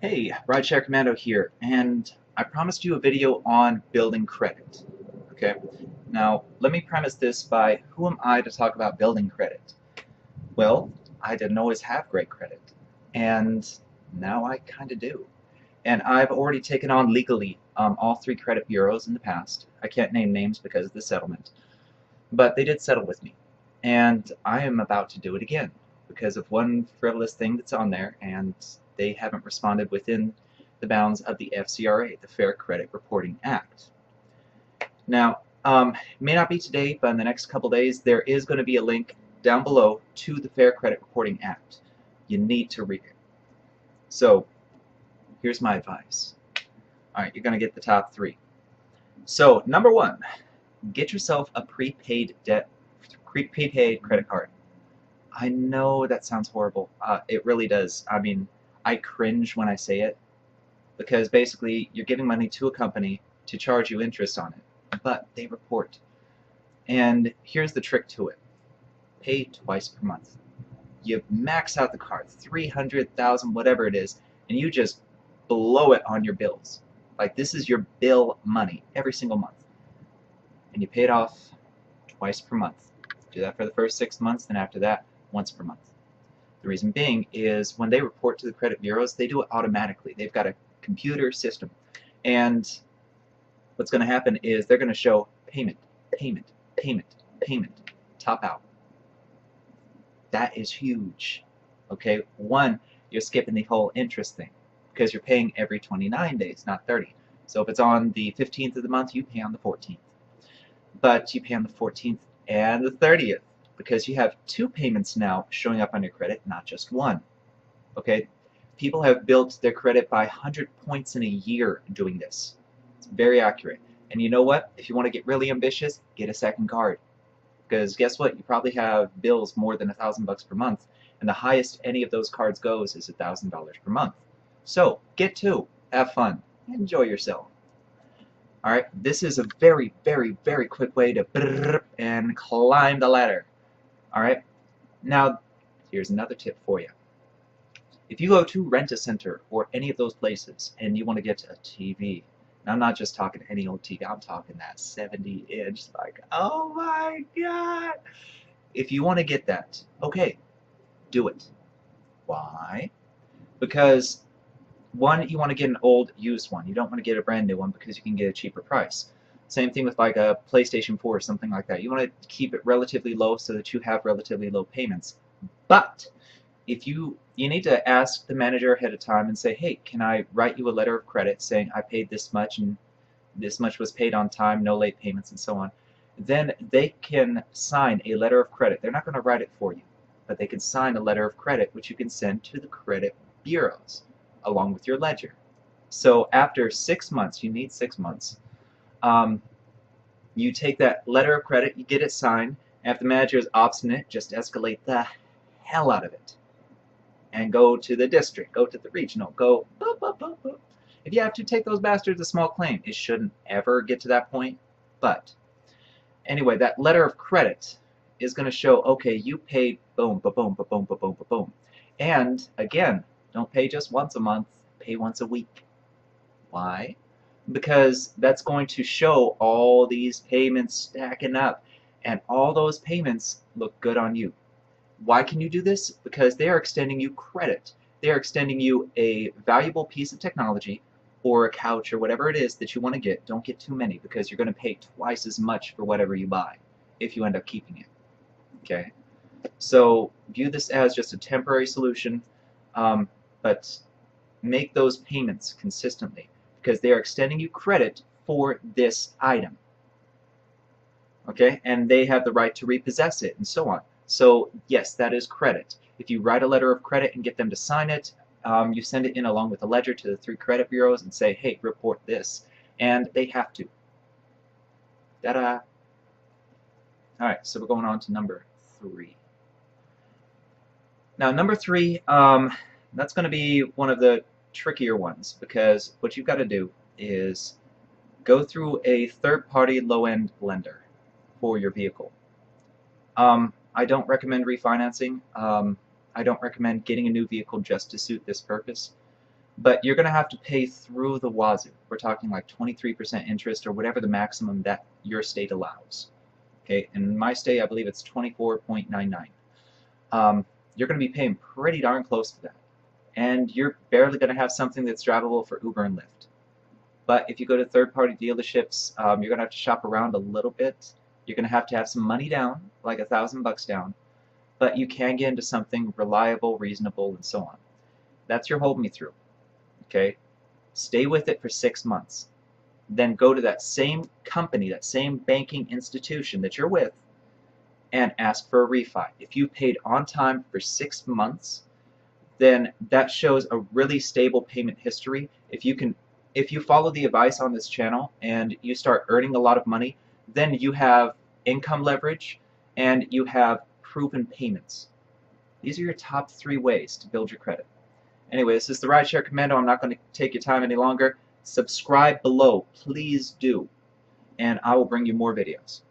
Hey, Rideshare Commando here, and I promised you a video on building credit. Okay, now let me premise this by who am I to talk about building credit? Well, I didn't always have great credit, and now I kind of do. And I've already taken on legally all three credit bureaus in the past. I can't name names because of the settlement, but they did settle with me. And I am about to do it again because of one frivolous thing that's on there, and they haven't responded within the bounds of the FCRA, the Fair Credit Reporting Act. Now, it may not be today, but in the next couple days, there is going to be a link down below to the Fair Credit Reporting Act. You need to read it. So, here's my advice. All right, you're going to get the top three. So, number one, get yourself a prepaid credit card. I know that sounds horrible. It really does. I mean, I cringe when I say it because basically you're giving money to a company to charge you interest on it, but they report. And here's the trick to it. Pay twice per month. You max out the card, 300,000, whatever it is, and you just blow it on your bills. Like this is your bill money every single month. And you pay it off twice per month. Do that for the first 6 months, then after that, once per month. The reason being is when they report to the credit bureaus, they do it automatically. They've got a computer system. And what's going to happen is they're going to show payment, payment, payment, payment, top out. That is huge. Okay, one, you're skipping the whole interest thing because you're paying every 29 days, not 30. So if it's on the 15th of the month, you pay on the 14th. But you pay on the 14th and the 30th because you have two payments now showing up on your credit, not just one. Okay, people have built their credit by 100 points in a year doing this. It's very accurate. And you know what? If you want to get really ambitious, get a second card. Because guess what? You probably have bills more than $1,000 per month, and the highest any of those cards goes is $1,000 per month. So get two, have fun, enjoy yourself. All right, this is a very, very, very quick way to and climb the ladder. All right, now here's another tip for you. If you go to Rent-A-Center or any of those places and you want to get a TV, and I'm not just talking any old TV, I'm talking that 70-inch, like, oh my God. If you want to get that, okay, do it. Why? Because one, you want to get an old used one. You don't want to get a brand new one because you can get a cheaper price. Same thing with like a PlayStation 4 or something like that. You want to keep it relatively low so that you have relatively low payments. But if you need to ask the manager ahead of time and say, hey, can I write you a letter of credit saying I paid this much and this much was paid on time, no late payments and so on. Then they can sign a letter of credit. They're not going to write it for you, but they can sign a letter of credit which you can send to the credit bureaus along with your ledger. So after 6 months, you need 6 months, you take that letter of credit, you get it signed, and if the manager is obstinate, just escalate the hell out of it. And go to the district, go to the regional, go boop, boop, boop, boop. If you have to take those bastards to small claim, it shouldn't ever get to that point. But anyway, that letter of credit is going to show, okay, you paid boom, ba boom, ba boom, ba boom, ba boom. And again, don't pay just once a month, pay once a week. Why? Because that's going to show all these payments stacking up, and all those payments look good on you. Why can you do this? Because they are extending you credit. They are extending you a valuable piece of technology or a couch or whatever it is that you want to get. Don't get too many because you're going to pay twice as much for whatever you buy if you end up keeping it. Okay? So view this as just a temporary solution, but make those payments consistently because they are extending you credit for this item. Okay? And they have the right to repossess it and so on. So yes, that is credit. If you write a letter of credit and get them to sign it, you send it in along with a ledger to the 3 credit bureaus and say, hey, report this. And they have to. Ta-da! Alright, so we're going on to number 3. Now, number 3, that's going to be one of the trickier ones because what you've got to do is go through a third-party low-end lender for your vehicle. I don't recommend refinancing. I don't recommend getting a new vehicle just to suit this purpose. but you're going to have to pay through the wazoo. We're talking like 23% interest or whatever the maximum that your state allows. Okay, in my state, I believe it's 24.99. You're going to be paying pretty darn close to that. And you're barely going to have something that's drivable for Uber and Lyft. But if you go to third-party dealerships, you're going to have to shop around a little bit. You're going to have some money down, like $1,000 down. But you can get into something reliable, reasonable, and so on. That's your hold me through. Okay? Stay with it for 6 months. Then go to that same company, that same banking institution that you're with, and ask for a refi. If you paid on time for 6 months, then that shows a really stable payment history. If you follow the advice on this channel and you start earning a lot of money, then you have income leverage and you have proven payments. These are your top 3 ways to build your credit. Anyway, this is the Rideshare Commando. I'm not going to take your time any longer. Subscribe below, please do, and I will bring you more videos.